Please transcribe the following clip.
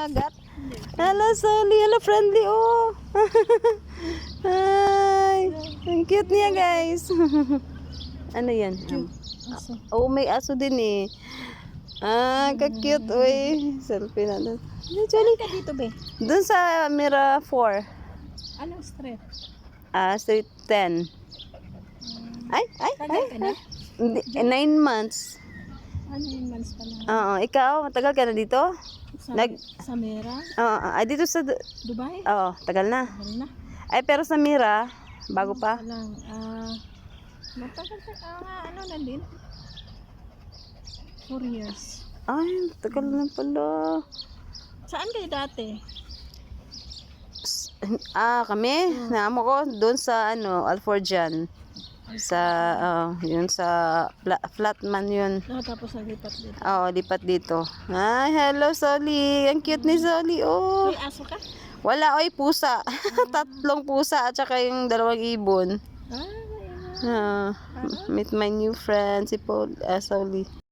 dagat. Hello, Soli. Hello, friendly, oh. Hi. Ang cute niya, guys. Ano yan? Aso. Oh, may aso din eh. Ka-cute, uy. Selfie na doon. Saan ka dito, be? Doon sa Mira 4. Anong street? Street 10. Ay. Tagal ka na? 9 months. Ano yung months pa lang? Oo, ikaw, matagal ka na dito? Sa Mera? Dito sa... Dubai? Oo, tagal na. Tagal na. Ay, pero sa Mira, bago pa. Lang. Matagal ka. Ano na din? 4 years. Ay, tagal na pala. Saan kayo dati? Kami, naamo ko doon sa Alforjan. Sa yun sa Flatman yun. Tapos naglipat dito. Oo, lipat dito. Ay, hello Soli. Ang cute ni Soli. Oh. May aso ka? Wala, oy, pusa. 3 pusa at saka yung 2 ibon. Ayan. Meet my new friend si Paul, Soli.